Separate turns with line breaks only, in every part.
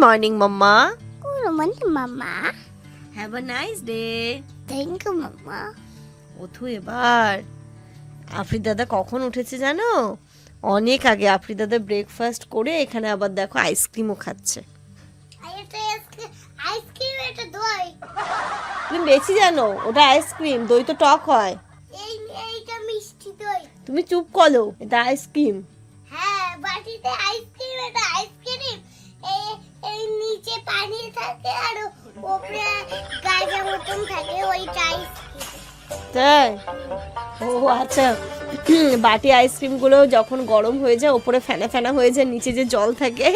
morning, Mama.
Good morning, Mama.
Have a nice day.
Thank you, Mama.
ওঠো এবার। আফরিদ দাদা কখন উঠেছে জানো? অনেক আগে। আফরিদ দাদা ব্রেকফাস্ট করে এখানে আবার দেখো আইসক্রিমও খাচ্ছে।
আইসক্রিম এটা দই।
তুমি বেশি জানো, ওটা আইসক্রিম, দই তো টক হয়।
এইটা মিষ্টি দই।
তুমি চুপ করো, এটা আইসক্রিম।
হ্যাঁ, বাটিতে আইসক্রিম, এটা আইসক্রিম। এই নিচে পানি থাকে আর উপরে গাজা মতন থাকে, ওইটা আইসক্রিম।
তাই? ও আচ্ছা। বাটি আইসক্রিম গুলো যখন গরম হয়ে যায় ওপরে ফেনা ফেনা হয়ে যায়, নিচে যে জল থাকে,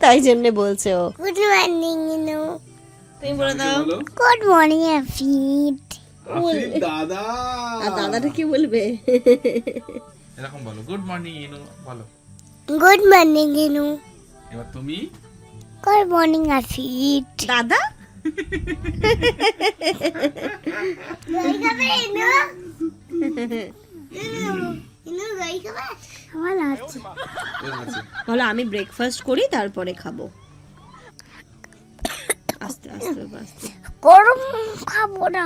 তাই জন্য বলছে ও।
গুড মর্নিং ইনু।
তুমি বলে দাও।
Good morning আফিদ।
আফিদ দাদা।
আর দাদাটা কি বলবে?
এরকম বলো, গুড মর্নিং ইনু বলো।
গুড মর্নিং ইনু।
এবার তুমি
গুড মর্নিং আফিদ।
দাদা
দই খাবে ইনু? ইনু দই খাবে? আমার আছে।
বলো আমি ব্রেকফাস্ট করি তারপরে খাবো। আস্তে আস্তে আস্তে।
গরম খাবো না।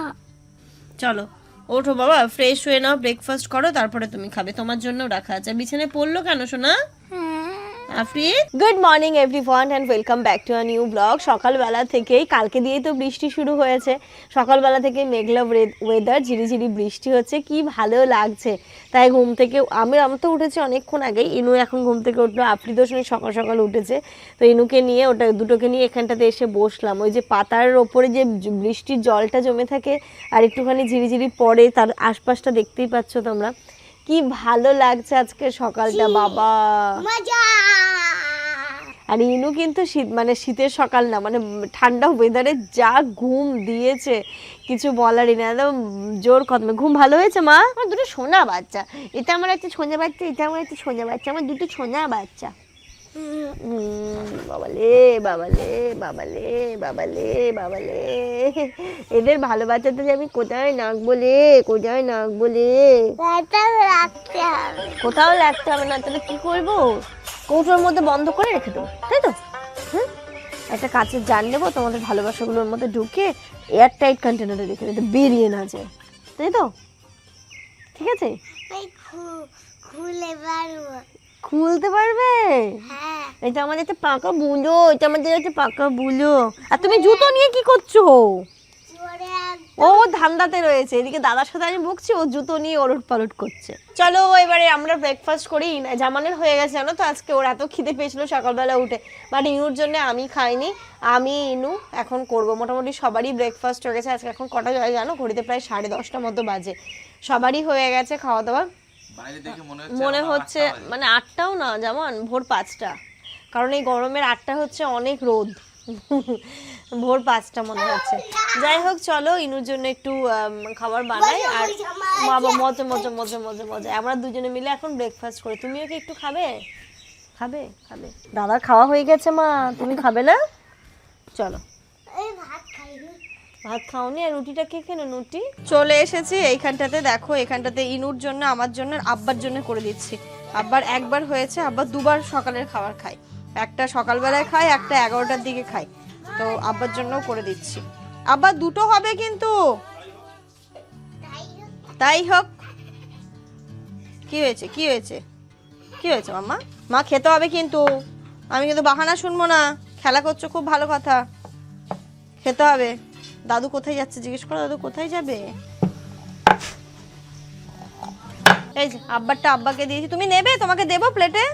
চলো ওঠো বাবা, ফ্রেশ হয়ে নাও, ব্রেকফাস্ট করো, তারপরে তুমি খাবে। তোমার জন্য রাখা আছে। বিছানায় পড়লো কেন সোনা? আফরিদ। Good morning everyone and welcome back to a new blog. সকালবেলা থেকেই, কালকে দিয়েই তো বৃষ্টি শুরু হয়েছে, সকালবেলা থেকে মেঘলা ওয়েদার, ঝিরিঝিরি বৃষ্টি হচ্ছে, কি ভালো লাগছে। তাই ঘুম থেকে আমার তো উঠেছি অনেকক্ষণ আগেই, ইনু এখন ঘুম থেকে উঠলো, আফরিদও শুনে সকাল সকাল উঠেছে। তো ইনুকে নিয়ে দুটোকে নিয়ে এখানটাতে এসে বসলাম। ওই যে পাতার ওপরে যে বৃষ্টির জলটা জমে থাকে আর একটুখানি ঝিরিঝিরি পড়ে, তার আশপাশটা দেখতেই পাচ্ছ তোমরা, কি ভালো লাগছে আজকে সকালটা বাবা।
মজা।
আর ইনু কিন্তু শীতের সকাল না, ঠান্ডা ওয়েদারে যা ঘুম দিয়েছে কিছু বলারই না, একদম জোর খতমে ঘুম। ভালো হয়েছে মা? আমার দুটো সোনা বাচ্চা, এটা আমার একটা সোনা বাচ্চা, এটা আমার একটা সোনা বাচ্চা, আমার দুটো সোনা বাচ্চা। বাবালে বাবালে বাবালে বাবালে বাবালে, এদের ভালোবাসাতে যে আমি কোথায় নাকবো রে, কোথায় নাকবো রে? কোথাও লাগতে হবে না, তাহলে কি করবো? কৌটোর মধ্যে বন্ধ করে রেখে দেবো, তাই তো? হ্যাঁ, একটা কাঁচের জার নেবো, তোমাদের ভালোবাসাগুলোর মধ্যে ঢুকে এয়ার টাইট কন্টেনারে রেখে দেবো, বেরিয়ে না যায়, তাই তো? ঠিক আছে?
খুলে পারবো।
খুলতে পারবে?
হ্যাঁ।
এটা আমাদের একটা পাকা বুলো, এটা আমাদের একটা পাকা বুলো। আর তুমি জুতো নিয়ে কি করছো? ও ধান্দাতে রয়েছে, এদিকে দাদার সাথে আমি বকছি, ও জুতো নিয়ে ওলট পালট করছে। চলো এবারে আমরা ব্রেকফাস্ট করি। জামানের হয়ে গেছে জানো তো, আজকে ওর এত খিদে পেয়েছিল সকালবেলা উঠে, বাট ইনুর জন্য আমি খাইনি। আমি ইনু এখন করব। মোটামুটি সবারই ব্রেকফাস্ট হয়ে গেছে। আজকে এখন কটা যায় জানো? ঘড়িতে প্রায় 10:30 মতো বাজে। সবারই হয়ে গেছে খাওয়া দাওয়া। মনে হচ্ছে 8টাও না, যেমন ভোর 5টা, কারণ এই গরমের 8টা হচ্ছে অনেক রোদ। ভোর 5টা মনে হচ্ছে। যাই হোক, চলো ইনুর জন্য একটু খাবার বানাই। আর বাবা মজা মজা মজা মজা মজা, আমরা দুজনে মিলে এখন ব্রেকফাস্ট করি। তুমিও কি একটু খাবে? খাবে খাবে। দাদার খাওয়া হয়ে গেছে মা, তুমি খাবে না? চলো। ভাত খাওনি? আর রুটিটা কে খেলো? রুটি চলে এসেছি এইখানটাতে, দেখো এখানটাতে ইনুর জন্য, আমার জন্য, আব্বার জন্য করে দিচ্ছি। আব্বার একবার হয়েছে, আব্বার দুবার সকালের খাবার খায়, একটা সকালবেলায় খায়, একটা 11টার দিকে খায়। তো আব্বার জন্যও করে দিচ্ছি। আব্বার দুটো হবে কিন্তু। তাই হোক। কি হয়েছে কি হয়েছে কি হয়েছে মাম্মা? মা খেতে হবে কিন্তু, আমি কিন্তু বাহানা শুনবো না। খেলা করছো খুব ভালো কথা, খেতে হবে। দাদু কোথায় যাচ্ছে জিজ্ঞেস করো, দাদু কোথায় যাবে? এই যে আব্বারটা আব্বাকে দিয়েছি, তুমি নেবে? তোমাকে দেবো প্লেটে।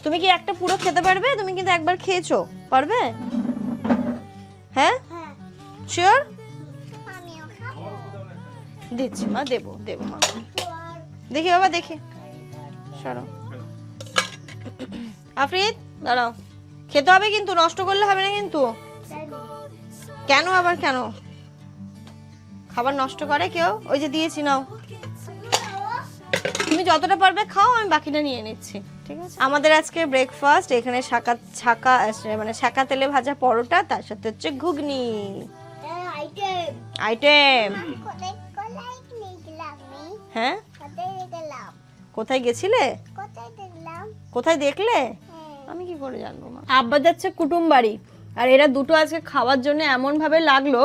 তুমি কি একটা পুরো খেতে পারবে? তুমি কিন্তু একবার খেয়েছো, পারবে? হ্যাঁ শিওর? দিচ্ছি মা, দেবো দেবো মা। দেখি বাবা, দেখি, সরো। আফরিদ দাঁড়াও, খেতে হবে কিন্তু, নষ্ট করলে হবে না কিন্তু। কেন আবার কেন? খাবার নষ্ট করে কেউ? ওই যে দিয়েছি, নাও। তুমি যতটা পারবে খাও, আমি বাকিটা নিয়ে নিচ্ছি, ঠিক আছে? আমাদের আজকে ব্রেকফাস্ট এখানে শাকা তেলে ভাজা পরোটা, তার সাথে হচ্ছে ঘুগনি আইটেম। হ্যাঁ, কোথায় গেছিলে? কোথায় দেখলে? আমি কি করে জানবো মা? আব্বা যাচ্ছে কুটুম বাড়ি, আর এরা দুটো আজকে খাওয়ার জন্য এমন ভাবে লাগলো,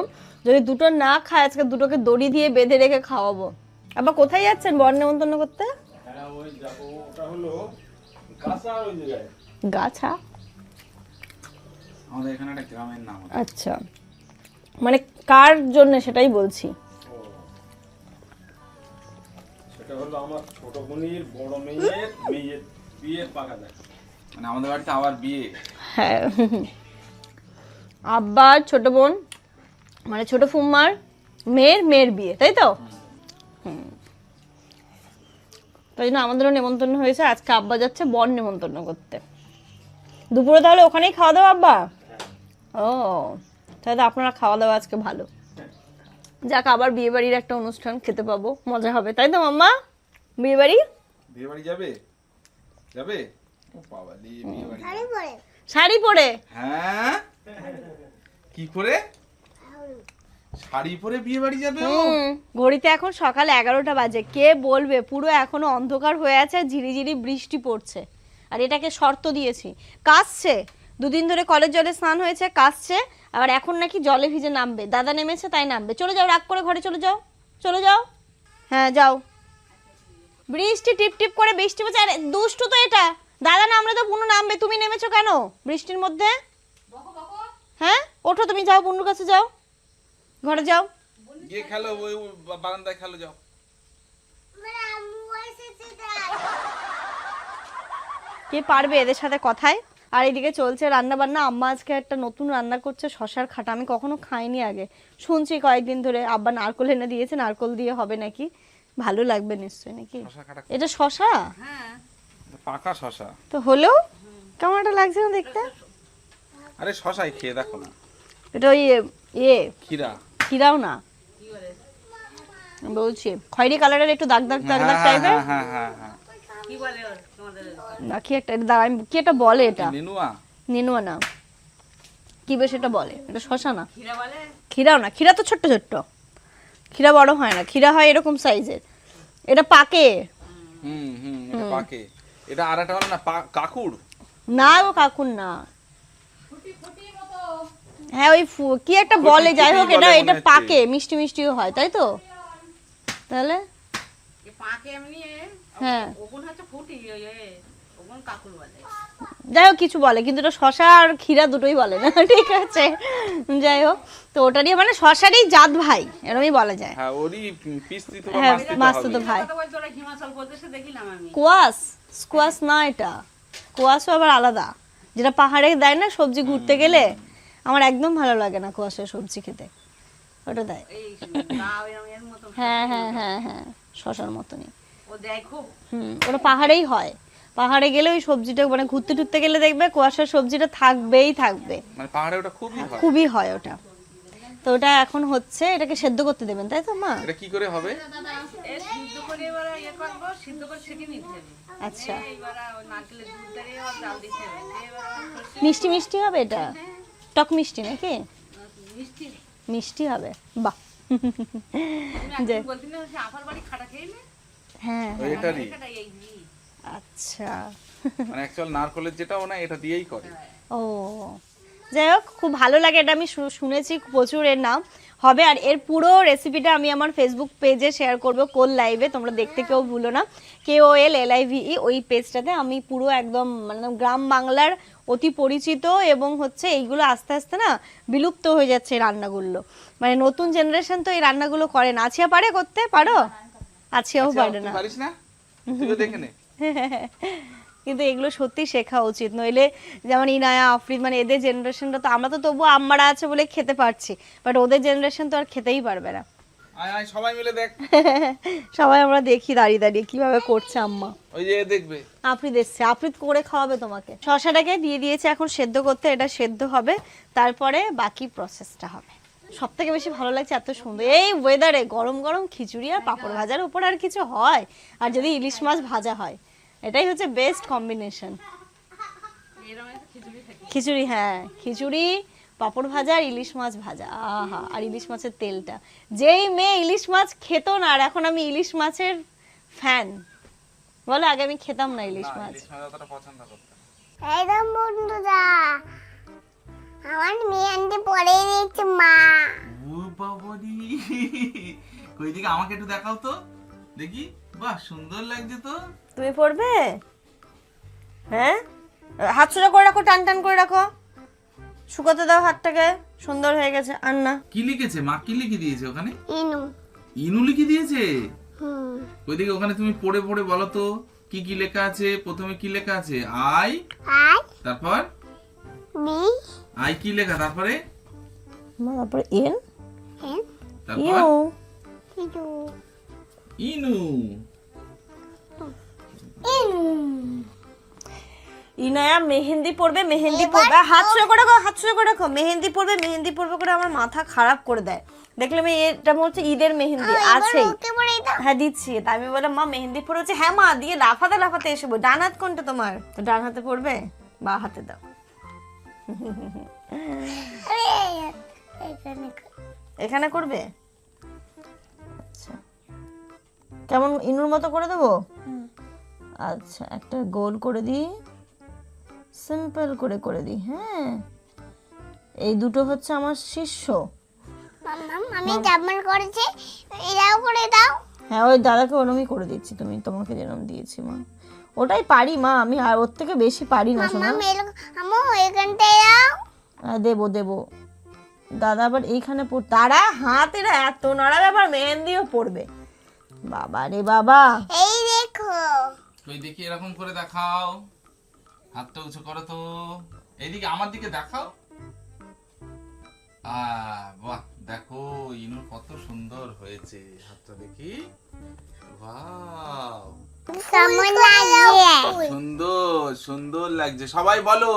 যদি দুটো না খায় আজকে দুটোকে দড়ি দিয়ে বেঁধে রেখে খাওয়াবো। আব্বা কোথায় যাচ্ছেন বর নেমন্তন্ন করতে? গাছা,
আমাদের এখানে একটা গ্রামের নাম।
আচ্ছা, মানে কার জন্য সেটাই বলছি।
সেটা হলো আমার ছোট বোনের বড় মেয়ের বিয়ের পাকা দেয়।
মানে আমাদের বাড়িতে আবার বিয়ে।
হ্যাঁ, আব্বার ছোট বোন মানে ছোট ফুম্মার মেয়ের বিয়ে, তাই তো? তাই জন্য আমাদেরও নেমন্তন্ন হয়েছে। আজকে আব্বা যাচ্ছে বর নেমন্তন্ন করতে। দুপুরে তাহলে ওখানেই খাওয়া দাওয়া আব্বা? ও, তাহলে আপনারা খাওয়া দাওয়া আজকে ভালো। যাক, আবার বিয়ে বাড়ির একটা অনুষ্ঠান খেতে পাবো, মজা হবে, তাই তো মাম্মা? বিয়ে বাড়ি
যাবে যাবে? ও বাবা রে, বিয়ে বাড়ি
শাড়ি পরে?
হ্যাঁ, কি করে শাড়ি পরে বিয়ে বাড়ি যাবে?
ঘড়িতে এখন সকাল 11টা বাজে। কে বলবে, পুরো এখনো অন্ধকার হয়ে আছে, ঝিরিঝিরি বৃষ্টি পড়ছে। আর এটাকে শর্ত দিয়েছি, কাচছে, দুদিন ধরে কলের জলে স্নান হয়েছে, কাচছে, আবার এখন নাকি জলে ভিজে নামবে। দাদা নেমেছে তাই নামবে। চলে যাও, রাগ করে ঘরে চলে যাও, চলে যাও। হ্যাঁ যাও। বৃষ্টি টিপ টিপ করে বৃষ্টি পড়ছে। আরে দুষ্টু তো এটা, দাদা নামলে তো পুনু নামবে, তুমি নেমেছো কেন বৃষ্টির মধ্যে? হ্যাঁ ওঠো, তুমি যাও, পুনুর কাছে যাও, ঘরে যাও,
গিয়ে খেলো, ওই বারান্দায় খেলো, যাও।
কে পারবে এদের সাথে কথায়? আর এদিকে চলছে রান্না বান্না। আম্মা আজকে একটা নতুন রান্না করছে, শশার খাটা। আমি কখনো খাইনি আগে, শুনছি কয়েকদিন ধরে। আব্বা নারকল এনে দিয়েছে, নারকল দিয়ে হবে নাকি, ভালো লাগবে নিশ্চয়ই নাকি? এটা শশা?
হ্যাঁ, পাকা শশা
তো হলো, কেমন একটা লাগছে না দেখতে?
আরে শশাই খেয়ে দেখো না।
এটা ওই ক্ষীরাও না, বলছি খয়েরি কালারের একটু দাগ দাগ দাগ দাগ টাইপের।
হ্যাঁ হ্যাঁ হ্যাঁ,
কি বলে কি একটা কি একটা বলে, এটা নেনুয়া না, কি বেশ এটা বলে, এটা শশা না, ক্ষীরাও না। ক্ষীরা তো ছোট্ট ছোট্ট, ক্ষীরা বড় হয় না, ক্ষীরা হয় এরকম সাইজের। এটা পাকে।
এটা পাকে। এটা আরেকটা হলো না কাকুড়?
না গো, কাকুর না। হ্যাঁ ওই কি একটা বলে, যাই হোক এটা এটা পাকে, মিষ্টি মিষ্টিও হয়, তাই তো? তাহলে হ্যাঁ, যাই হোক কিছু বলে, কিন্তু এটা শশা আর ক্ষীরা দুটোই বলে না, ঠিক আছে? যাই হোক, তো ওটারই মানে শশারই জাত ভাই, এরকমই বলা যায়।
হ্যাঁ, ওরই পিস্তিত বা
হ্যাঁ,
মাস্তিত
ভাই। কোয়াশ, স্কোয়াশ না, এটা কোয়াশও আবার আলাদা, যেটা পাহাড়ে দেয় না সবজি ঘুরতে গেলে। আমার একদম ভালো লাগে না কোয়াশের সবজি খেতে, ওটা দেয়। হ্যাঁ হ্যাঁ হ্যাঁ হ্যাঁ, শশার মতনই। ওটা পাহাড়েই হয়, পাহাড়ে গেলে ওই সবজিটা মানে ঘুরতে টুরতে গেলে দেখবে কুয়াশার সবজিটা থাকবেই থাকবে,
মানে পাহাড়ে ওটা
খুবই হয় ওটা। তো ওটা এখন হচ্ছে, এটাকে সেদ্ধ করতে দেবেন তাই তো মা?
এটা কি করে হবে?
সিদ্ধ করে এবার ইয়ে করব, সিদ্ধ করে ছেঁকে নিতে হবে।
আচ্ছা,
এবার ওই নারকেলের দুধটা দিয়ে আর জাল দিতে হবে। এবার
মিষ্টি মিষ্টি হবে এটা, টক মিষ্টি নাকি?
মিষ্টি
মিষ্টি হবে, বাহ।
যে বলতে না সে আপার বাড়ি খাটা খেইলে,
হ্যাঁ
এটারই,
আচ্ছা,
মানে অ্যাকচুয়াল নারকেলের যেটা ওনা এটা দিয়েই করে।
ও যাই হোক, খুব ভালো লাগে এটা, আমি শুনেছি প্রচুর এর নাম হবে। আর এর পুরো রেসিপিটা আমি আমার ফেসবুক পেজে শেয়ার করব, কোল লাইভে, তোমরা দেখতে কেউ ভুলো না, KOLLIVE, ওই পেজটাতে আমি পুরো একদম মানে গ্রাম বাংলার অতি পরিচিত, এবং হচ্ছে এইগুলো আস্তে আস্তে না বিলুপ্ত হয়ে যাচ্ছে এই রান্নাগুলো, মানে নতুন জেনারেশন তো এই রান্নাগুলো করে না। আছিয়া পারে করতে, পারো? আছিয়াও পারে না,
পারিস না, তুই দেখে নে।
কিন্তু এগুলো সত্যি শেখা উচিত, নইলে যেমন ইনায়া, আফরিদ, মানে এদের জেনারেশনটা তো, আমরা তো তবুও আম্মারা আছে বলে খেতে পারছি, বাট ওদের জেনারেশন তো আর খেতেই পারবে না।
আয় আয় সবাই মিলে দেখ।
সবাই আমরা দেখি দাঁড়িয়ে দাঁড়িয়ে কিভাবে করছে আম্মা।
ওই যে দেখবে
আফরিদ এসছে, আফরিদ করে খাওয়াবে তোমাকে। শশাটাকে দিয়ে দিয়েছে এখন সেদ্ধ করতে, এটা সেদ্ধ হবে, তারপরে বাকি প্রসেসটা হবে। সব থেকে বেশি ভালো লাগছে, এত সুন্দর এই ওয়েদারে গরম গরম খিচুড়ি আর পাঁপড় ভাজার উপর আর কিছু হয়, আর যদি ইলিশ মাছ ভাজা হয়, এটাই হচ্ছে বেস্ট কম্বিনেশন। খিচুড়ি, হ্যাঁ খিচুড়ি, পাঁপড় ভাজা আর ইলিশ মাছ ভাজা, আহা, আর ইলিশ মাছের তেলটা। যেই মেয়ে ইলিশ মাছ খেত না, আর এখন আমি ইলিশ মাছের ফ্যান, বলো আগে আমি খেতাম না ইলিশ মাছ।
একদম বন্ধুরা আমার মেহেন্দি পরে দিয়েছে মা।
ও বাবারি, কই দিকে আমাকে একটু দেখাও তো দেখি। বাহ, সুন্দর লাগছে তো।
তুমি পড়বে? হ্যাঁ, হাত সোজা করে রাখো, টান টান করে রাখো, শুকাতে দাও হাতটাকে। সুন্দর হয়ে গেছে। আর না,
কি লিখেছে মা? কি লিখে দিয়েছে ওখানে?
ইনু।
ইনু লিখে দিয়েছে।
হুম।
কই দিকে ওখানে তুমি পড়ে পড়ে বলো তো কি কি লেখা আছে। প্রথমে কি লেখা আছে? আই,
আই
তারপর
বি
আই কি লেখা, তারপরে
তারপরে এন,
এন
তারপর
ইউ।
ইউ
ইনু।
ইনু।
ইনায়া মেহেন্দি পড়বে, মেহেন্দি পড়বে। হাত সোজা করে রাখো, হাত সোজা করে রাখো। মেহেন্দি পড়বে, মেহেন্দি পড়বে করে আমার মাথা খারাপ করে দেয়। দেখলে আমি, এটা মনে হচ্ছে ঈদের মেহেন্দি আছেই।
ওকে পরে দাও।
হ্যাঁ দিচ্ছি। তা আমি বললাম মা মেহেন্দি পড়েছে। হ্যাঁ মা, দিয়ে লাফাতে লাফাতে এসে বল। ডান হাত কোনটা তোমার? তো ডান হাতে পড়বে, বা হাতে দাও।
আরে এখানে
এখানে করবে? আচ্ছা, কেমন ইনুর মতো করে দেবো? আচ্ছা, একটা গোল করে দিই, সিম্পল করে করে দিই। হ্যাঁ, এই দুটো হচ্ছে আমার শিষ্য।
মাম্মা আমি যেমন করেছি এটাও করে দাও।
হ্যাঁ, ওই দাদাকে ওরমই করে দিচ্ছি, তোমাকে যেরকম দিয়েছি মা। ওটাই পারি মা আমি, আর ওর থেকে বেশি পারি না শোনা।
মাম্মা আমো এখানটায় দাও।
দেবো দেবো। দাদা আবার এইখানে তারা হাত এরা এত নড়াবে, আবার মেহেন্দিও পড়বে। বাবা রে বাবা।
এই দেখো
কই দেখি এরকম করে দেখাও। হাতটা উঁচু করো তো, এইদিকে আমার দিকে দেখাও। বাহ, দেখো ইনুর কত সুন্দর হয়েছে। হাতটা দেখি। ওয়াও,
কেমন লাগছে?
সুন্দর সুন্দর লাগছে। সবাই বলো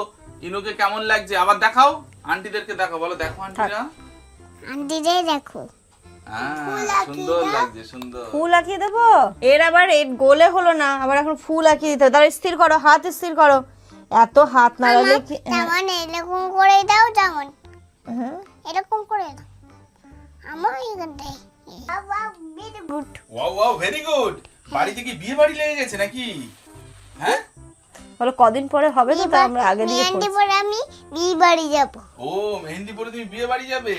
ইনুকে কেমন লাগছে। আবার দেখাও, আন্টিদেরকে দেখাও, বলো দেখো আন্টিরা।
আন্টিদের দেখো।
সুন্দর লাগছে, সুন্দর।
ফুল আঁকিয়ে দেবো। এর আবার এই গোলে হলো না, আবার এখন ফুল আঁকিয়ে দিতে হবে। তাহলে স্থির করো, হাত স্থির করো। এত হাত নাড়ালে কি?
যেমন এরকম করে দাও, যেমন
হ্যাঁ,
এরকম করে দাও। আমার এখানটায় বাবা very good.
Wow wow, very good. বাড়িতে কি বিয়ে বাড়ি লেগে গেছে নাকি? হ্যাঁ,
বলো কদিন পরে হবে তো, তাই আমরা আগে দিয়ে
মেহেন্দি
করছি।
পরে আমি বিয়ে বাড়ি যাবো।
ও মেহেন্দি পরে তুমি বিয়ে বাড়ি যাবে?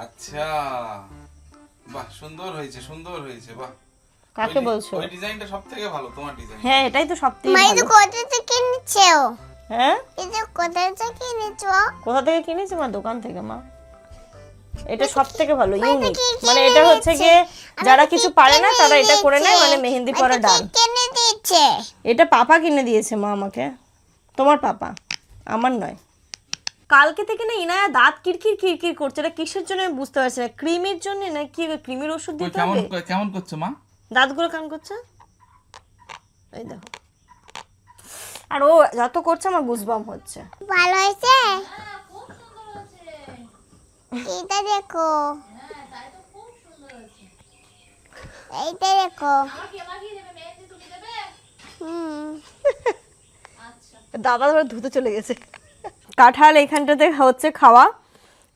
আচ্ছা, বাহ, সুন্দর হয়েছে, সুন্দর হয়েছে। বাহ,
কাকে বলছো?
ওই ডিজাইনটা সবথেকে ভালো, তোমার ডিজাইন।
হ্যাঁ, এটাই তো সবথেকে
মা এটা
ভালো।
কোথা থেকে নিচ্ছো?
হ্যাঁ,
এটা কোথা থেকে নিচ্ছো?
কোথা থেকে কিনেছি মা? দোকান থেকে মা। এটা সবথেকে ভালো,
এটা
ইউনিক।
কি
মানে
কিনে
এটা হচ্ছে
দিয়েছে?
গিয়ে যারা
আমাকে
কিছু
কে
পারে না
কিনে
তারা এটা করে নেয়,
দিয়েছে?
মানে মেহেন্দি পরা
আমাকে
ডান।
কে কিনে দিয়েছে?
এটা পাপা কিনে দিয়েছে মা আমাকে। তোমার পাপা, আমার নয়। কালকে থেকে না ইনায়া দাঁত কিরকির কিরকির করছে। এটা কিসের জন্য আমি বুঝতে পারছি না। ক্রিমের জন্য না কি? ক্রিমের ওষুধ
ওই
দিতে
কেমন
হবে।
কেমন করছো মা?
দাঁতগুলো কেমন করছে, এই দেখো। আর ও যত করছে আমার গুজবাম হচ্ছে।
ভালো হয়েছে? এটা দেখো, এইটা দেখো।
দাদা ধরে ধুতে চলে গেছে। কাঁঠাল এখানটাতে হচ্ছে খাওয়া।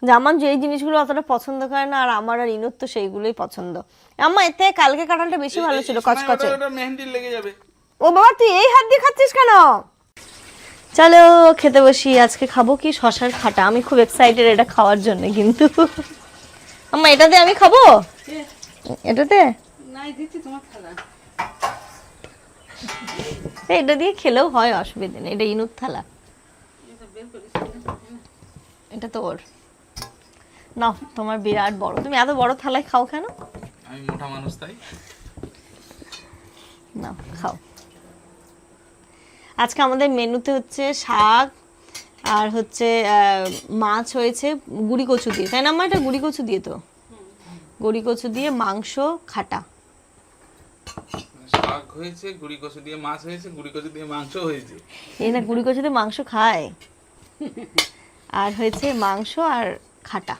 যে আমার যেই জিনিসগুলো অতটা পছন্দ করে না, আর আমার আর ইনুর তো সেইগুলোই পছন্দ। আম্মা এতে কালকে কাঁঠালটা বেশি ভালো ছিল, কচকচে।
ওটা মেহেন্দি লেগে যাবে।
ও বাবা, তুই এই হাত দিয়ে খাচ্ছিস কেন? চলো খেতে বসি। আজকে খাবো কি? শশার খাটা। আমি খুব এক্সাইটেড এটা খাওয়ার জন্য। কিন্তু আম্মা এটাতে আমি খাবো? এটাতে
নাই দিচ্ছি তোমার থালা।
এটা দিয়ে খেলেও হয়, অসুবিধা নেই। এটা ইনুর থালা, এটা তো ওর। নাও, তোমার বিরাট বড়। তুমি এত বড় থালায় খাও কেন?
আমি মোটা মানুষ তাই।
নাও খাও। আজকে আমাদের মেনুতে হচ্ছে শাক, আর হচ্ছে মাছ হয়েছে গুড়ি কচু দিয়ে, তাই না মা? এটা গুড়ি কচু দিয়ে তো, গুড়ি কচু দিয়ে মাংস খাটা।
শাক হয়েছে, গুড়ি কচু দিয়ে মাছ হয়েছে, গুড়ি কচু দিয়ে মাংস হয়েছে।
এই না, গুড়ি কচু দিয়ে মাংস খায়। আর হয়েছে মাংস আর খাটা।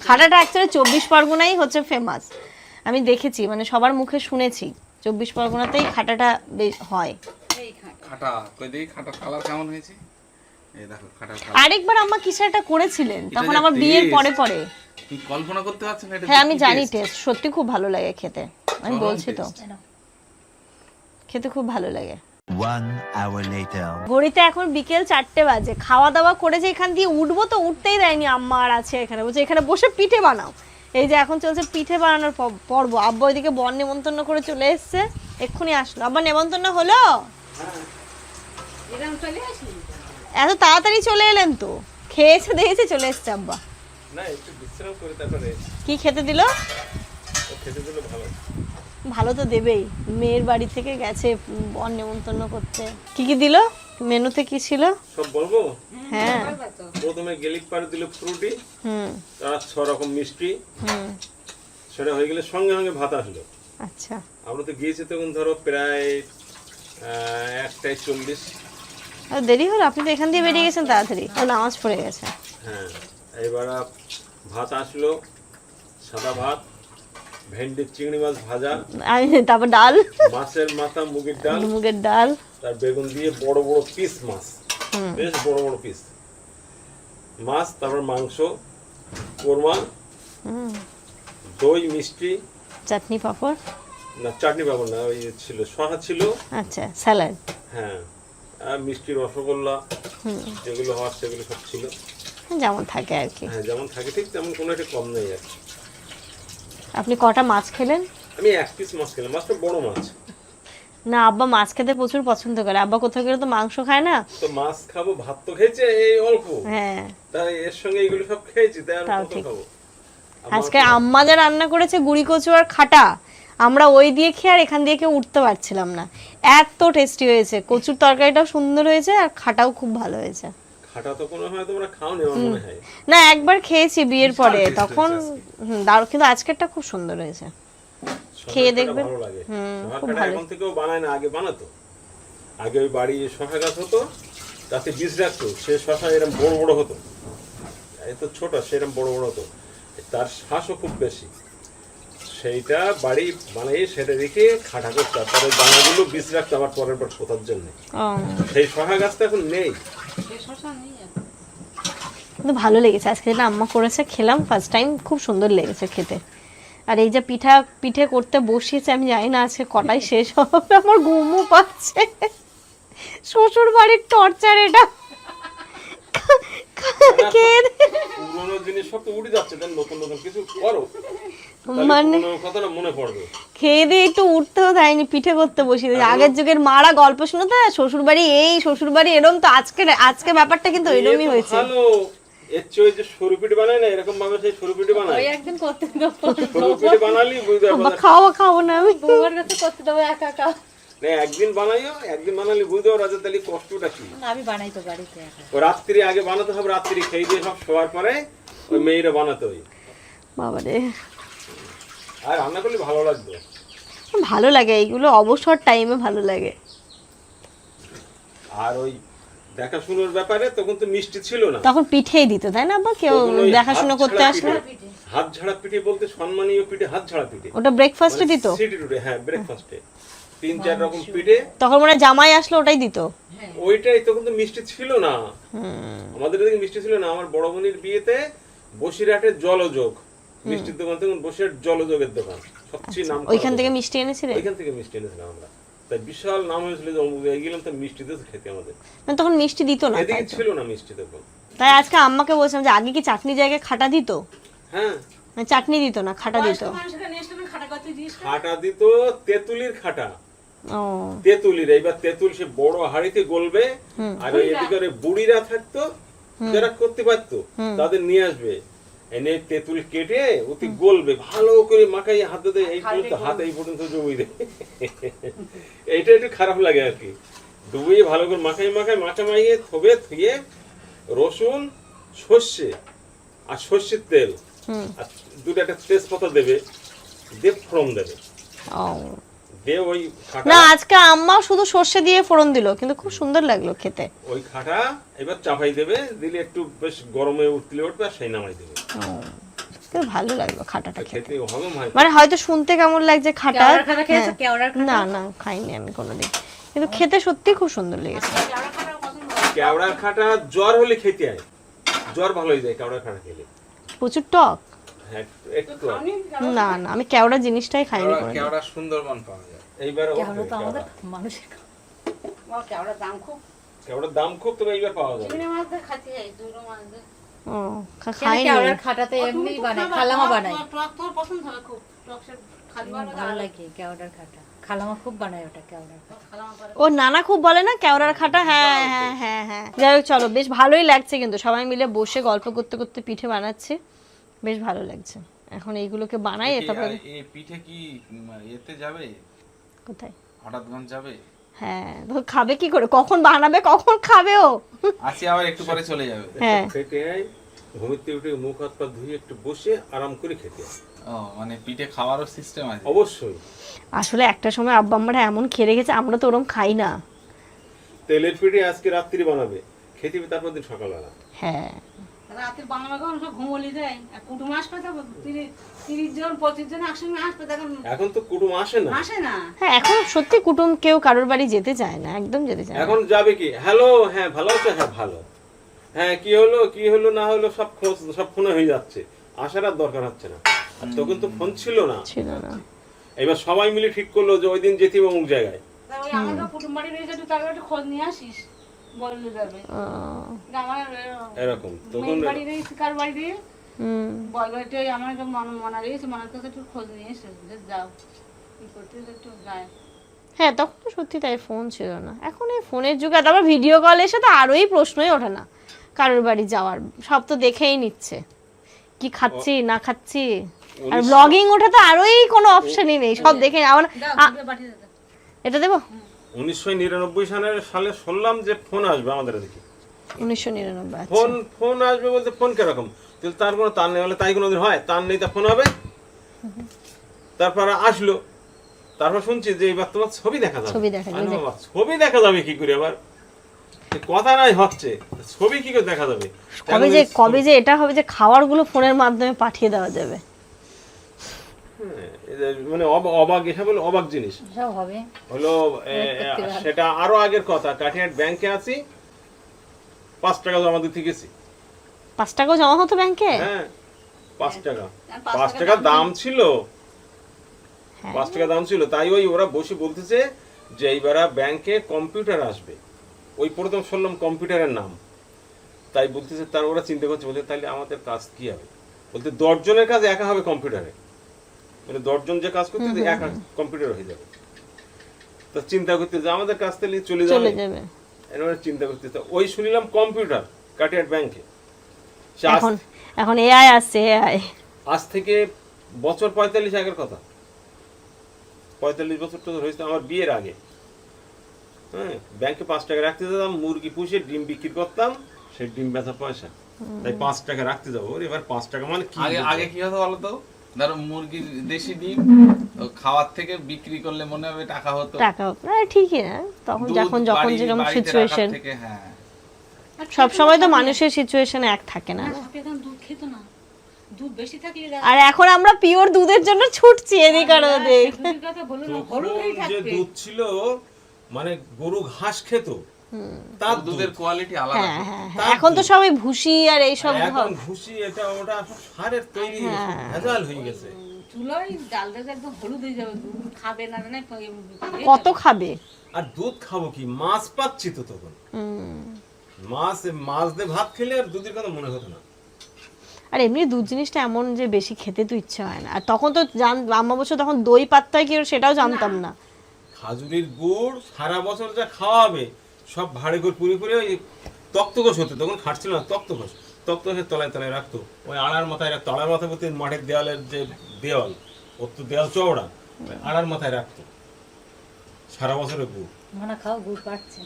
খাটাটা অ্যাকচুয়ালি 24 পরগনাই হচ্ছে ফেমাস। আমি দেখেছি, মানে সবার মুখে শুনেছি 24 পরগনাতেই খাটাটা হয়।
খাটা কই দেখি, খাটা কালার কেমন হয়েছে? এই দেখো খাটার কালার।
আরেকবার আম্মা কিছু একটা করেছিলেন,
এটা
তখন
যা
আমার বিয়ের
taste।
পরে পরে।
তুই কল্পনা করতে পারছিস না এটা?
হ্যাঁ আমি জানি, টেস্ট সত্যি খুব ভালো লাগে খেতে। আমি
চরম
বলছি তো,
taste।
খেতে খুব ভালো লাগে।
1 hour later.
ঘড়িতে এখন বিকেল 4টে বাজে, খাওয়া দাওয়া করেছে, এখান দিয়ে উঠবো তো উঠতেই দেয়নি। আম্মা আর আছে এখানে, বলছে এখানে বসে পিঠে বানাও। এই যে এখন চলছে পিঠে বানানোর পর্ব। আব্বা ওইদিকে বর নেমন্তন্ন করে চলে এসছে, এক্ষুনি আসলো। আব্বা নেমন্তন্ন হলো?
এরকম চলে আসি
এত তাড়াতাড়ি চলে এলেন তো? খেয়েছে দেখেছে চলে এসছে আব্বা।
না একটু বিশ্রাম করে তারপরে
কি খেতে দিল?
খেতে দিলে ভালো।
ভালো তো দেবেই, মেয়ের বাড়ি থেকে গেছে বর নেমন্তন্ন করতে। কি কি দিল মেনুতে, কি ছিল
সব বলবো?
হ্যাঁ।
প্রথমে গেলিক পাড়ে দিল ফ্রুটি,
হুম
তার 6 রকম মিষ্টি,
হুম।
সেটা হয়ে গেলে সঙ্গে সঙ্গে ভাত আসলো।
আচ্ছা।
আমরা তো গিয়েছি তখন ধরো প্রায় 1:40।
আর দেরি হলো? আপনি তো এখান দিয়ে বেরিয়ে গেছেন তাড়াতাড়ি, আর নামাজ পড়ে গেছে।
হ্যাঁ, এবার ভাত আসলো, সাদা ভাত, ভেন্ডি চিংড়ি মাছ ভাজা,
তারপর ডাল,
মাছের মাথা মুগের ডাল,
মুগের ডাল,
তার বেগুন দিয়ে বড় বড় পিস মাছ, বেশ বড় বড় পিস মাছ, তারপর মাংস, কোরমা, দই, মিষ্টি,
চাটনি পাঁপড়।
না চাটনি পাবো না, ওই ছিল শসা ছিল,
আচ্ছা, স্যালাড।
হ্যাঁ, আর মিষ্টি, রসগোল্লা, যেগুলো হওয়ার সেগুলো সব ছিল।
যেমন থাকে আর কি।
হ্যাঁ, যেমন থাকে ঠিক তেমন কোনো একটা কম নেই আর কি।
আপনি কটা মাছ খেলেন?
আমি 1 পিস মাছ খেলাম, মাছটা বড় মাছ।
না, আব্বা মাছ খেতে প্রচুর পছন্দ করে। আব্বা কোথাও গেলে তো মাংস খায় না।
তো মাছ খাবো, ভাত তো খেয়েছে এই অল্প,
হ্যাঁ,
তাই এর সঙ্গে এগুলো সব খেয়েছি, তাই আর
তাও
কত
ঠিক।
খাবো।
আজকে আম্মা যা রান্না করেছে গুড়ি কচু আর খাটা, আমরা ওই দিয়ে খেয়ে আর এখান দিয়ে কেউ উঠতে পারছিলাম না। এত টেস্টি হয়েছে, কচুর তরকারিটাও সুন্দর হয়েছে আর খাটাও খুব ভালো হয়েছে।
খাটা তো কোনো হয় তোমরা খাওনি আমার মনে হয়।
না, একবার খেয়েছি বিয়ের পরে,
taste
তখন দারুণ, কিন্তু আজকেরটা খুব সুন্দর হয়েছে। খেয়ে
শশাটা
দেখবেন।
ভালো লাগে।
খুব
শশাটা
ভালো।
এখন থেকেও বানায় না, আগে বানাতো। আগে ওই বাড়ি শশা গাছ হতো, তাতে বীজ রাখতো, সে শশা এরকম বড় বড় হতো, এত ছোট সেরকম বড় বড় হতো, তার শ্বাসও খুব বেশি। সেইটা বাড়ি বানিয়ে সেটা রেখে খাটা করতো, তারপরে দানাগুলো বীজ রাখতো আবার পরের বার পোতার জন্য।
ও,
সেই শশা গাছটা এখন নেই।
কিন্তু ভালো লেগেছে আজকে যেটা আম্মা করেছে, খেলাম ফার্স্ট টাইম, খুব সুন্দর লেগেছে খেতে। আর এই যে পিঠে করতে বসিয়েছে, আমি জানি না আজকে কটাই শেষ হবে, আমার ঘুমও পাচ্ছে। শ্বশুর বাড়ির টর্চার এটা। খেয়ে
পুরোনো জিনিস সব তো উড়ে যাচ্ছে, তাই নতুন নতুন কিছু করো,
মানে
কথাটা মনে পড়বে।
খেয়ে দিয়ে একটু উঠতেও দেয়নি, পিঠে করতে বসিয়েছে। আগের যুগের মারা গল্প শুনতে, শ্বশুর বাড়ি এই শ্বশুর বাড়ি এরম, তো আজকে ব্যাপারটা কিন্তু এরকমই হয়েছে।
ভালো, এর চেয়ে যে সরু পিঠে বানায় না, এরকম ভাবে সেই সরু পিঠে বানায়।
ওই একদিন করতে দেবো,
সরু পিঠে বানালি বুঝতে
আব্বা
পারবে।
খাবো না আমি।
তোমার কাছে করতে দেবো একা একা।
না, একদিন বানাইও, একদিন বানালি বুঝতে পারো রাজা তাহলে কষ্টটা কি।
না, আমি বানাই তো বাড়িতে একা।
ও রাত্রি আগে বানাতে হবে, রাত্রি খেয়ে দিয়ে সব শোয়ার পরে ওই মেয়েরা বানাতে হয়।
বাবারে,
আর রান্না করলে ভালো লাগবে।
ভালো লাগে এইগুলো, অবসর টাইমে ভালো লাগে।
আর ওই দেখাশোনার ব্যাপারে তখন তো মিষ্টি ছিল না,
তখন পিঠেই দিত, তাই না আব্বা? কেউ
তখন ওই
দেখাশোনা
হাত
করতে
ছাড়া
আসলে
পিঠে, হাত ঝাড়া পিঠে বলতে সম্মানীয় পিঠে, হাত ঝাড়া পিঠে।
ওটা ব্রেকফাস্টে দিত।
সিটি টুডে, হ্যাঁ, ব্রেকফাস্টে 3-4 রকম পিঠে।
তখন মনে হয় জামাই আসলে ওটাই দিত।
ওইটাই, তখন তো মিষ্টি ছিল না, আমাদের এদিকে মিষ্টি ছিল না। আমার বড় বোনের বিয়েতে বসিরহাটের জলযোগ মিষ্টির দোকান, তখন বসিরহাট জলযোগের দোকান সবচেয়ে নাম।
ওইখান থেকে মিষ্টি এনেছিলে?
ওইখান থেকে মিষ্টি এনেছিলাম আমরা, তাই বিশাল নাম হয়েছিল যে অমুক জায়গায় গেলাম, তাই মিষ্টি দিতে খেতে আমাদের।
মানে তখন মিষ্টি দিত না,
এদিকে
তাই তো?
ছিল না মিষ্টি তখন।
তাই আজকে আম্মাকে বলছিলাম যে আগে কি চাটনি জায়গায় খাটা দিত?
হ্যাঁ,
মানে চাটনি দিত না, খাটা দিত।
মানুষ এখানে এসে তুমি খাটা করতে দিস।
খাটা দিত, তেঁতুলির খাটা,
ও,
তেঁতুলির। এইবার তেঁতুল সে বড় হাঁড়িতে গলবে, আর ওই এদিকে ওই বুড়িরা থাকতো যারা করতে পারতো, তাদের নিয়ে আসবে, এনে তেঁতুল কেটে ওতে গলবে, ভালো করে মাখাই হাতে দেয়, এই পর্যন্ত হাত এই পর্যন্ত ডুবিয়ে দেয়। এইটা একটু খারাপ লাগে আর কি, ডুবিয়ে ভালো করে মাখাইয়ে থুয়ে রসুন, সর্ষে আর সর্ষের তেল আর দুটো একটা তেজপাতা দেবে, দিয়ে ফোড়ন দেবে,
ও।
দিয়ে ওই খাটা,
না, আজকে আম্মা শুধু সর্ষে দিয়ে ফোড়ন দিল, কিন্তু খুব সুন্দর লাগলো খেতে।
ওই খাটা এবার চাপাই দেবে, দিলে একটু বেশ গরমে উঠলে আর সেই নামাই দেবে।
কিন্তু ভালো লাগলো খাটাটা খেতে।
খেতে হজম হয়।
মানে হয়তো শুনতে কেমন লাগছে খাটা,
কেওড়ার খাটা খেয়েছো?
হ্যাঁ।
কেওড়ার খাটা?
না না, খাইনি আমি কোনোদিন, কিন্তু খেতে সত্যি খুব সুন্দর লেগেছে।
কেওড়ার খাটা পছন্দ।
কেওড়ার খাটা জ্বর হলে খেতে হয়, জ্বর ভালো হয়ে যায় কেওড়ার খাটা খেলে।
প্রচুর টক।
হ্যাঁ, একটু
না না, আমি কেওড়া জিনিসটাই খাইনি কোনোদিন।
কেওড়া সুন্দরবন পাওয়া যায়।
এইবার
কেওড়া তো আমাদের মানুষের খাওয়া। কেওড়ার দাম খুব,
কেওড়ার দাম খুব, তবে এইবার পাওয়া যাবে।
চিংড়ি মাছ দিয়ে খাচ্ছি, এই দুটো মাছ দিয়ে।
ও খাইনি।
কেওড়ার খাটাতে এমনি বানাই, খালামা বানাই,
টক তোর পছন্দ হবে খুব, টক সে খালি
ভালো লাগে কেওড়ার খাটা, খালামা খুব বানায় ওটা কেওড়ার খাটা।
ও নানা খুব বলে না কেওড়ার খাটা, হ্যাঁ হ্যাঁ হ্যাঁ হ্যাঁ। যাই হোক চলো, বেশ ভালোই লাগছে কিন্তু সবাই মিলে বসে গল্প করতে করতে পিঠে বানাচ্ছি, বেশ ভালো লাগছে। এখন এইগুলোকে বানাই, তারপরে
এই পিঠে কি এতে যাবে,
কোথায়?
হঠাৎগঞ্জ যাবে?
হ্যাঁ তো খাবে কি করে, কখন বানাবে কখন খাবে ও?
আসি আবার একটু পরে চলে যাবে।
হ্যাঁ
খেতে আয়, ঘুমিতে উঠে মুখ হাত পা ধুয়ে একটু বসে আরাম করে খেতে আয়।
ও মানে পিঠে খাওয়ারও সিস্টেম আছে?
অবশ্যই।
আসলে একটা সময় আব্বা আম্মারা এমন খেয়ে রেখেছে, আমরা তো ওরম খাই না।
তেলের পিঠে আজকে রাত্রি বানাবে, খেতে হবে তারপর দিন সকালবেলা।
হ্যাঁ
রাতে বাংলা গান সব ঘুমলি দেয়, আর কুটুম আসবে তো 30 জন 25 জন একসঙ্গে আসবে, তখন
এখন তো কুটুম আসে না।
আসে না।
হ্যাঁ এখন সত্যি কুটুম কেউ কারোর বাড়ি যেতে চায় না, একদম যেতে চায় না।
এখন যাবে কি, হ্যালো, হ্যাঁ ভালো আছো, হ্যাঁ ভালো, হ্যাঁ কি হলো না হলো সব খোঁজ, সব ফোনে হয়ে যাচ্ছে, আসার আর দরকার হচ্ছে না। আর তখন তো ফোন ছিল না।
ছিল না।
এবার সবাই মিলে ঠিক করলো যে ওই দিন যেতে হবে অমুক জায়গায়।
তা ওই আমাদের কুটুম বাড়ি রয়েছে, একটু তার একটু খোঁজ নিয়ে আসিস, বললে যাবে। আমার
এরকম তখন
মেয়ের বাড়ি রয়েছে, কার বাড়ি দিয়ে
হুম
বলবে একটু আমার একটা মনে রয়েছে, মনের কাছে একটু খোঁজ নিয়ে এসে যে যাও কি করতে একটু যায়।
হ্যাঁ তখন তো সত্যি তাই, ফোন ছিল না। এখন এই ফোনের যুগে তারপর ভিডিও কল এসে তো আরোই প্রশ্নই ওঠে না কারোর বাড়ি যাওয়ার, সব তো দেখেই নিচ্ছে কি খাচ্ছি না খাচ্ছি। আর ব্লগিং ওঠে তো আরোই কোনো অপশনই নেই, সব দেখে আমার।
পাঠিয়ে দিতে
এটা দেবো
1999 সালে শুনলাম যে ফোন আসবে আমাদের এদিকে।
1999।
ফোন আসবে বলতে ফোন কিরকম, তার কোনো তার নেই, হলে তাই কোনোদিন হয়, তার নেই তা ফোন হবে। তারপর আসলো, তারপর শুনছি যে এবার তোমার ছবি দেখা যাবে।
ছবি দেখা যাবে।
আমি বললাম, ছবি দেখা যাবে কি করে, আবার কথা নাই হচ্ছে, ছবি কি করে দেখা যাবে?
কবে যে এটা হবে যে খাবার গুলো ফোনের মাধ্যমে পাঠিয়ে দেওয়া যাবে।
হ্যাঁ, এই যে মানে অবাক, এসব হলো অবাক জিনিস।
সব হবে।
হলো সেটা আরো আগের কথা, কাঠিয়াট ব্যাংকে আছি, 5 টাকা জমা দিতে গেছি।
5 টাকাও জমা হতো ব্যাংকে?
হ্যাঁ 5 টাকা, 5 টাকা দাম ছিল, 5 টাকা দাম ছিল। তাই ওই ওরা বসে বলতেছে যে এইবার ব্যাংকে কম্পিউটার আসবে। ওই প্রথম শুনলাম কম্পিউটারের নাম, তাই বলতেছে, তার ওরা চিন্তা করছে, বলতে তাহলে আমাদের কাজ কি হবে, বলতে 10 জনের কাজ একা হবে কম্পিউটারে, মানে 10 জন যে কাজ করতে একা কম্পিউটার হয়ে যাবে। তো চিন্তা করতে যে আমাদের কাজ তাহলে চলে যাবে, এরকম চিন্তা করতে। ওই শুনলাম কম্পিউটার কাটিয়াট ব্যাংকে।
এখন এআই আসছে, এআই
আজ থেকে বছর 45 আগের কথা, 45 বছর তো হয়েছে আমার বিয়ের আগে। হ্যাঁ ব্যাংকে 5 টাকা রাখতে যেতাম, মুরগি পুষে ডিম বিক্রি করতাম, সেই ডিম বেচা পয়সা, তাই 5 টাকা রাখতে যাবো। এবার 5 টাকা মানে কি,
আগে কি হতো বলো তো, ধরো মুরগির দেশি ডিম খাওয়ার থেকে বিক্রি করলে মনে হবে টাকা হতো,
টাকা ঠিকই না তখন, যখন যেরকম সিচুয়েশন।
হ্যাঁ
সব সময় তো মানুষের সিচুয়েশন এক থাকে না।
এখন দুধ খেত না, দুধ বেশি থাকলে
আর এখন আমরা পিওর দুধের জন্য ছুটছি এদিক আর ওদিক।
দুধের কথা বলো না,
তখন যে দুধ ছিল মানে গরু ঘাস খেত, তার
দুধের কোয়ালিটি আলাদা।
হ্যাঁ হ্যাঁ এখন তো সবাই ভুসি আর এইসব
এখন ভুসি এটা ওটা সব সারের তৈরি, ভেজাল হয়ে গেছে।
চুলোয় ডাল দিয়ে একদম হলুদ হয়ে যাবে, দুধ খাবে না না
কত খাবে।
আর দুধ খাবো কি, মাছ পাচ্ছি তো তখন, মাছ দিয়ে ভাত খেলে আর দুধের কথা মনে হতো না।
আর এমনি দুধ জিনিসটা এমন যে বেশি খেতে তো ইচ্ছা হয় না। আর তখন তো আম্মা বছর তখন দই পাত্তায় কি সেটাও জানতাম না।
খাজুরির গুড় সারা বছর যা খাওয়াবে সব ভাড়ে করে পুরি পুরি ওই তক্তঘোষ হতো, তখন খাটছিল না, তক্তঘোষের তলায় তলায় রাখতো, ওই আড়ার মাথায় রাখতো, আড়ার মাথায় বলতে মাঠের দেওয়ালের যে দেওয়াল, ওর তো দেওয়াল চওড়া, আড়ার মাথায় রাখতো সারা বছরের গুড়।
মনে খাও গুড় পাচ্ছে,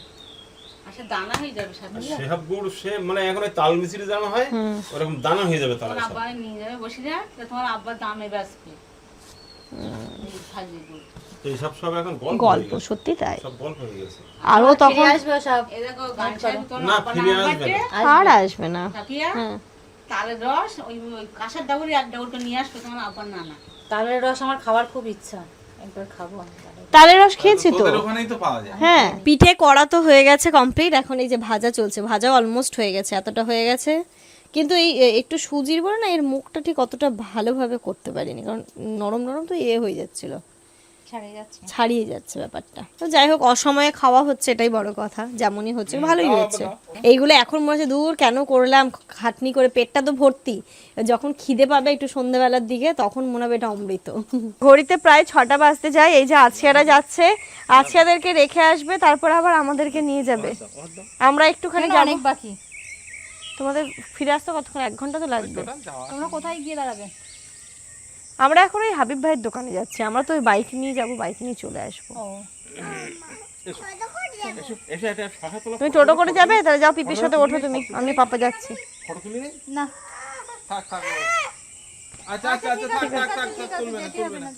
আচ্ছা দানা হয়ে যাবে সাথে,
সেসব গুড় সে মানে এখন ওই তাল মিশ্রি দানা হয়, ওরকম দানা হয়ে যাবে তাহলে।
আব্বা নিয়ে যাবে বসে যা, তোমার আব্বার দামে বেচবে খালি গুড়।
এইসব সব এখন
গল্প, সত্যি তাই।
সব গল্প হয়ে গেছে।
আরো তখন
আসবে সব।
এই দেখো গান চাইবে তোমার
না,
আব্বা
ফিরে
না
আসবে
বাড়তে,
না।
আর আসবে না।
কাকিয়া তালের রস ওই কাঁসার ডাবরি এক ডাবরটা নিয়ে আসবে তোমার আব্বার নানা।
তালের রস আমার খাওয়ার খুব ইচ্ছা, একবার খাবো আমি তালের।
তালের রস খেয়েছি তো,
তোদের ওখানেই তো পাওয়া যায়।
হ্যাঁ। পিঠে করা তো হয়ে গেছে কমপ্লিট, এখন এই যে ভাজা চলছে, ভাজা অলমোস্ট হয়ে গেছে, এতটা হয়ে গেছে। কিন্তু এই একটু সুজির বড় না, এর মুখটা ঠিক অতটা ভালোভাবে করতে পারিনি, কারণ নরম নরম তো হয়ে যাচ্ছিল। ছাড়িয়ে যাচ্ছে ব্যাপারটা। তো যাই হোক, অসময়ে খাওয়া হচ্ছে, এটাই বড় কথা। যেমনই হচ্ছে ভালোই হচ্ছে। এইগুলো এখন মনে হচ্ছে দূর কেন করলাম, খাটনি করে, পেটটা তো ভর্তি। যখন খিদে পাবে একটু সন্ধ্যেবেলার দিকে, তখন মনে হবে এটা অমৃত। ঘড়িতে প্রায় 6টা বাজতে যায়। এই যে আছিয়ারা যাচ্ছে, আছিয়াদেরকে রেখে আসবে, তারপর আবার আমাদেরকে নিয়ে যাবে। আমরা একটুখানি যাবো।
অনেক বাকি।
তোমাদের ফিরে আসতে কতক্ষণ? 1 ঘন্টা তো লাগবে।
তোমরা কোথায় গিয়ে দাঁড়াবে?
আমরা এখন ওই হাবিব ভাইয়ের দোকানে যাচ্ছি। আমরা তো ওই বাইক নিয়ে যাবো, বাইক নিয়ে চলে আসবো। তুমি টোটো করে যাবে? তাহলে যাও, পিপির সাথে ওঠো তুমি, আমি পাপা যাচ্ছি।
ফটো তুলি নি?
না,
থাক থাক আচ্ছা আচ্ছা আচ্ছা থাক থাক থাক থাক, তুলবে না তুলবে না।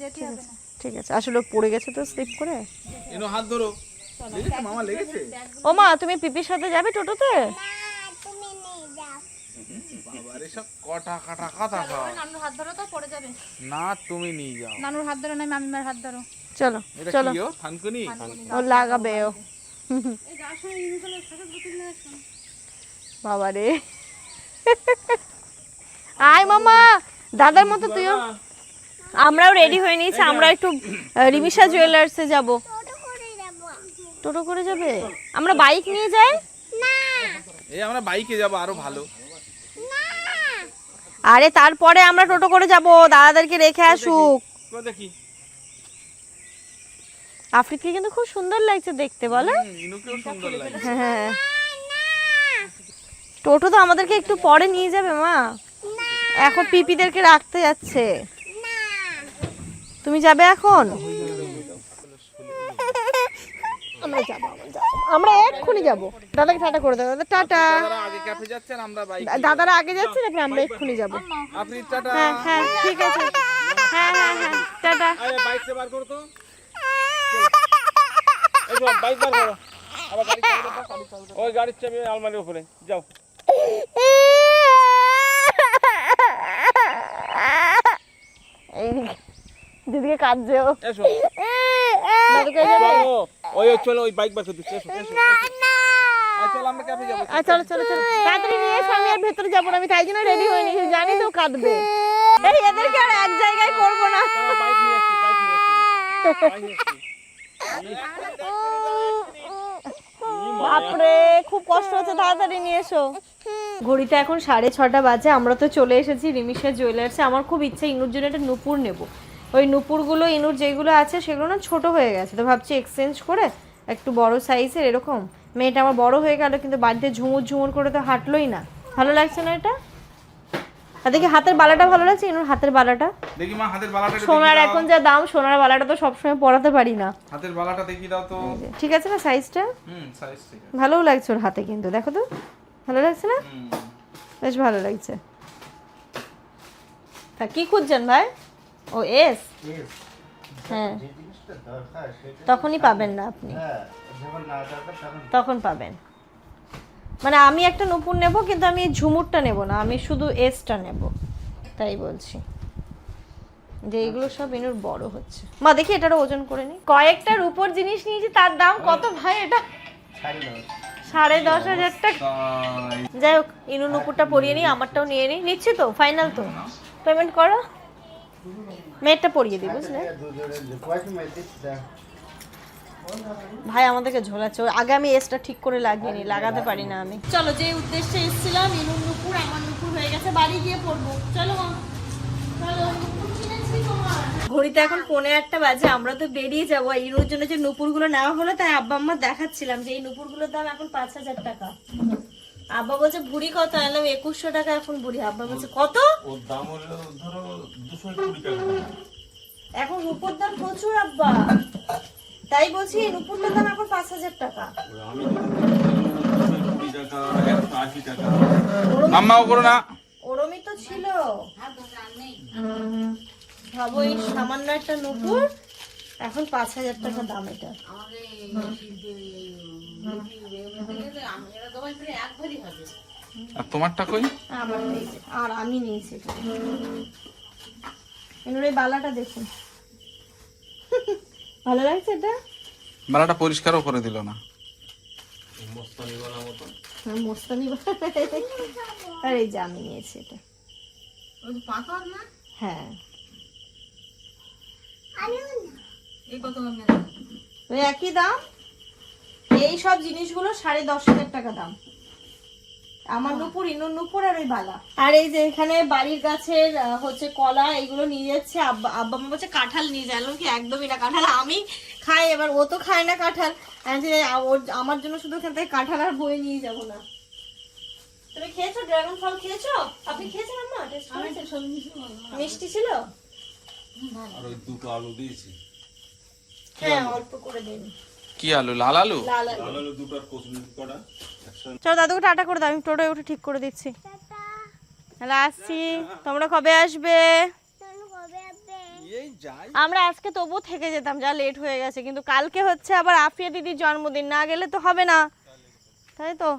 ঠিক আছে, আসলে ও পড়ে গেছে তো স্লিপ করে।
এনো হাত ধরো। লেগেছে মামা, লেগেছে?
ও মা, তুমি পিপির সাথে যাবে টোটোতে?
তুমি নিয়ে যাও।
বাবারে সব কটা কাটা কথা সব।
নানুর হাত ধরো তো পড়ে যাবে।
না তুমি নিয়ে যাও।
নানুর হাত ধরো না, মামিমার হাত ধরো।
চলো
এটা
চলো,
কি ও থানকুনি?
ও লাগাবে ও। বাবা রে, আয় মামা, দাদার মতো তুইও। আমরাও রেডি হয়ে নিয়েছি, আমরা একটু রিমিশা জুয়েলার্সে যাব।
টোটো করে যাবো।
টোটো করে যাবে? আমরা বাইক নিয়ে যাই।
এই আমরা বাইকে যাব, আরো ভালো।
আরে তারপরে আমরা টোটো করে যাব, দাদাদেরকে রেখে আসুক।
কই দেখি।
আফ্রিদকে কিন্তু খুব সুন্দর লাগছে দেখতে, বলো?
ইনুকেও সুন্দর লাগে।
হ্যাঁ, টোটো তো আমাদেরকে একটু পরে নিয়ে যাবে মা, এখন পিপিদেরকে রাখতে যাচ্ছে। তুমি যাবে এখন? আমরা যাবো, আমরা এক্ষুনি যাবো। দাদাকে টাটা করে দাও। দাদা টাটা।
দাদারা আগে ক্যাফে যাচ্ছেন, আমরা বাইকে।
দাদারা আগে যাচ্ছে, তারপরে আমরা এক্ষুনি যাবো।
আপনি টাটা।
হ্যাঁ হ্যাঁ ঠিক আছে, হ্যাঁ হ্যাঁ হ্যাঁ টাটা।
আরে বাইকটা বার করো তো। এই তো বাইক বার করো। আবার গাড়ি চাবি দাও। ওই গাড়ির চাবি আলমারির উপরে যাও।
দিদিকে কাঁদছে ও।
এসো
দাদুকে যাবে?
চলো, ওই চলো, ওই বাইক বার করে দিচ্ছি। এসো এসো চলো, আমরা ক্যাফে যাবো।
চলো চলো চলো, তাড়াতাড়ি নিয়ে এসো, আমি আর ভেতরে যাবো না। আমি তাই জন্য রেডি হয়ে নিয়েছি, জানি তো কাঁদবে। এই এদেরকে আর এক জায়গায় করবো না।
বাইক নিয়ে আসছি, বাইক নিয়ে আসছি, বাইক নিয়ে আসছি।
বাপরে, খুব কষ্ট হচ্ছে, তাড়াতাড়ি নিয়ে এসো। ঘড়িতে এখন 6:30 বাজে। আমরা তো চলে এসেছি রিমিশা জুয়েলার্সে। আমার খুব ইচ্ছা ইনুর জন্য একটা নুপুর নেব। ওই নুপুরগুলো ইনুর যেগুলো আছে সেগুলো না ছোট হয়ে গেছে, তো ভাবছি এক্সচেঞ্জ করে একটু বড় সাইজের এরকম। মেয়েটা আমার বড় হয়ে গেল, কিন্তু বাড়িতে ঝুমুর ঝুমুর করে তো হাঁটলোই না। ভালো লাগছে না এটা? আর দেখি হাতের বালাটা ভালো লাগছে ইনুর, হাতের বালাটা।
দেখি মা হাতের বালাটা একটু
সোনার
দেখি দাও।
এখন যা দাম, সোনার বালাটা তো সবসময় পরাতে পারি না।
হাতের বালাটা দেখি দাও তো।
ঠিক আছে না সাইজটা?
সাইজ ঠিক আছে।
ভালোও লাগছে ওর হাতে, কিন্তু দেখো তো ভালো লাগছে না? বেশ ভালো লাগছে। তা কি খুঁজছেন ভাই? ও এস, হ্যাঁ তখনই পাবেন না আপনি, তখন পাবেন। মানে আমি একটা নূপুর নেব, কিন্তু আমি এই ঝুমুরটা নেব না, আমি শুধু এসটা নেব, তাই বলছি যে এইগুলো সব ইনুর বড় হচ্ছে। মা দেখি এটারও ওজন করে নি। কয়েকটার উপর জিনিস নিয়েছি, তার দাম কত ভাই? এটা 10,500 টাকা। যাই হোক, ইনু নুপুরটা পরিয়ে নিই, আমারটাও নিয়ে নিই। নিচ্ছি তো, ফাইনাল তো, পেমেন্ট করো। মেয়েরটা পরিয়ে দিই, বুঝলে ভাই আমাদেরকে ঝোলাচ্ছে। আগে আমি এসটা ঠিক করে লাগিয়ে নি, লাগাতে পারি না আমি। চলো, যে উদ্দেশ্যে এসেছিলাম, ইনুর নুপুর আমার নুপুর হয়ে গেছে, বাড়ি গিয়ে পরবো। চলো মা, চলো। ঘড়িতে এখন 1:45 বাজে। আমরা তো বেরিয়ে যাবো। ইনুর জন্য যে নুপুরগুলো নেওয়া হলো, তাই আব্বা আম্মা দেখাচ্ছিলাম যে এই নুপুরগুলোর দাম এখন 5,000 টাকা। আব্বা বলছে ভুড়ি কত? আনলাম 2100 টাকা এখন ভুড়ি। আব্বা বলছে কত?
ওর দাম হলো ধরো 220 টাকা।
এখন রূপোর দাম প্রচুর আব্বা, তাই বলছি এই রূপোরটার দাম এখন 5,000 টাকা।
আমি 220 টাকা, 180 টাকা।
আম্মাও করো না।
ওরমই তো ছিল। ভাবো, এই সামান্য একটা নুপুর এখন 5,000 টাকা দাম। এটা
আর তোমারটা কই?
আমার নিয়েছে, আর আমি নিয়েছি। এর এই বালাটা দেখুন, ভালো লাগছে এটা?
বালাটা পরিষ্কারও করে দিল না।
মস্তানি আর এই যে আমি নিয়েছি এটা। হ্যাঁ
এই কত দাম
ওই একই দাম। এই সব জিনিসগুলো 10,500 টাকা দাম। আমার নুপুর, ইনুর নুপুর আর ওই বালা। আর এই যে এখানে বাড়ির গাছের হচ্ছে কলা, এগুলো নিয়ে যাচ্ছে আব্বা। আব্বা মা বলছে কাঁঠাল নিয়ে যায়, কি একদমই না, কাঁঠাল আমি খাই, এবার ও তো খায় না কাঁঠাল, যে আমার জন্য শুধু এখান থেকে কাঁঠাল আর বয়ে নিয়ে যাবো না। তুমি খেয়েছো ড্রাগন ফল? খেয়েছো? আপনি খেয়েছেন আম্মা? টেস্ট করেছেন? মিষ্টি ছিল?
আর ওই দুটো আলু দিয়েছি,
হ্যাঁ অল্প করে দিন।
কি আলু? লাল আলু?
লাল আলু।
লাল আলু দুটো আর কচুরি করা একসাথে।
চলো দাদুকে টাটা করে দাও, আমি টোটোয় উঠে ঠিক করে দিচ্ছি। তাহলে আসছি, তোমরা কবে আসবে? আমরা আজকে তবু থেকে যেতাম, যা লেট হয়ে গেছে, কিন্তু কালকে হচ্ছে আবার আফিয়া দিদির জন্মদিন, না গেলে তো হবে না, তাই তো?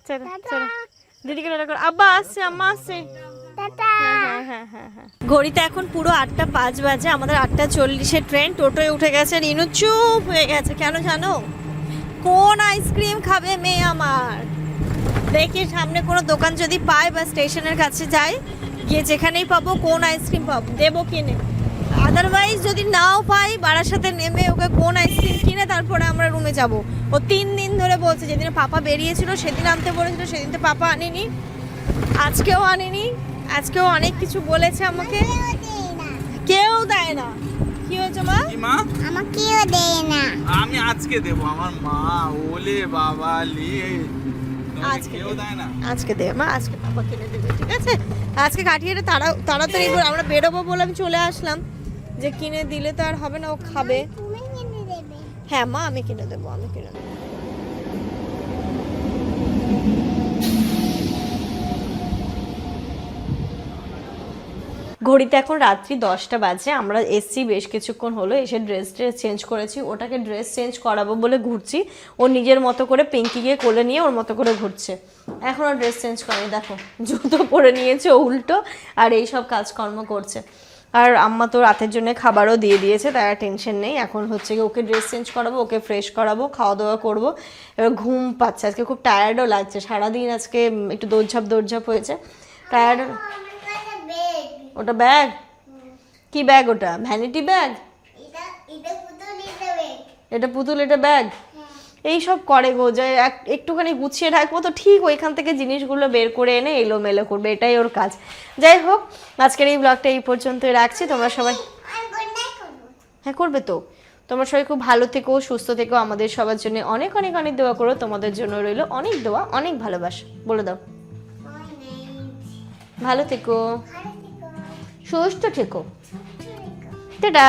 চলো চলো দিদিকে টাটা করো। আব্বা আসছে, আম্মা আসছে। ঘড়িতে এখন পুরো 8:05 বাজে, আমাদের 8:40 ট্রেন। টোটোয় উঠে গেছে, রিনু চুপ হয়ে গেছে। কেন জানো? কোন আইসক্রিম খাবে মেয়ে আমার। দেখি সামনে কোনো দোকান যদি পাই বা স্টেশনের কাছে যাই, গিয়ে যেখানেই পাবো কোন আইসক্রিম পাবো দেবো কিনে। আদারওয়াইজ যদি নাও পাই, বারাসাতে নেমে ওকে কোন আইসক্রিম কিনে তারপরে আমরা রুমে যাব। ও 3 দিন ধরে বলছে, যেদিন পাপা বেরিয়েছিল সেদিন আনতে বলেছিল, সেদিন তো পাপা আনেনি, আজকেও আনেনি, আজকেও অনেক কিছু বলেছে আমাকে, কেউ দেয় না। কি হয়েছে মা?
কি মা?
আমাকেও দেয় না।
আমি আজকে দেবো, আমার মা। ওলে বাবা লে,
আজকে
কেউ দেয় না।
আজকে দেবে মা, আজকে পাপা কিনে দেবে, ঠিক আছে? আজকে কাটিয়ে তাড়াতাড়ি করে আমরা বেরোবো বলে আমি চলে আসলাম, যে কিনে দিলে তো আর হবে না, ও খাবে।
তুমি কিনে দেবে?
হ্যাঁ মা, আমি কিনে দেবো, আমি কিনে দেবো। ঘড়িতে এখন রাত্রি 10টা বাজে। আমরা এসছি বেশ কিছুক্ষণ হলো, এসে ড্রেস চেঞ্জ করেছি, ওটাকে ড্রেস চেঞ্জ করাবো বলে ঘুরছি। ও নিজের মতো করে পিঙ্কিকে কোলে নিয়ে ওর মতো করে ঘুরছে, এখনও ড্রেস চেঞ্জ করেনি। দেখো জুতো পরে নিয়েছে উল্টো, আর এই সব কাজকর্ম করছে। আর আম্মা তো রাতের জন্য খাবারও দিয়ে দিয়েছে, তাই আর টেনশন নেই। এখন হচ্ছে কি ওকে ড্রেস চেঞ্জ করাবো, ওকে ফ্রেশ করাবো, খাওয়া দাওয়া করবো। এবার ঘুম পাচ্ছে, আজকে খুব টায়ার্ডও লাগছে, সারাদিন আজকে একটু দৌড়ঝাঁপ হয়েছে, টায়ার্ড। ওটা ব্যাগ? কি ব্যাগ ওটা? Vanity bag? এটা পুতুল, এটা ব্যাগ? এই সব করে গো, যে একটুখানি গুছিয়ে রাখবো তো ঠিক ওইখান থেকে জিনিসগুলো বের করে এনে এলোমেলো করবে, এটাই ওর কাজ। যাই হোক, আজকের এই ব্লগটা এই পর্যন্তই রাখছি। তোমরা সবাই, হ্যাঁ করবে তো, তোমরা সবাই খুব ভালো থেকো, সুস্থ থেকো, আমাদের সবার জন্য অনেক অনেক অনেক দোয়া করো। তোমাদের জন্য রইলো অনেক দোয়া, অনেক ভালোবাসা। বলে দাও, ভালো থেকো, সুস্থ থেকো, টাটা।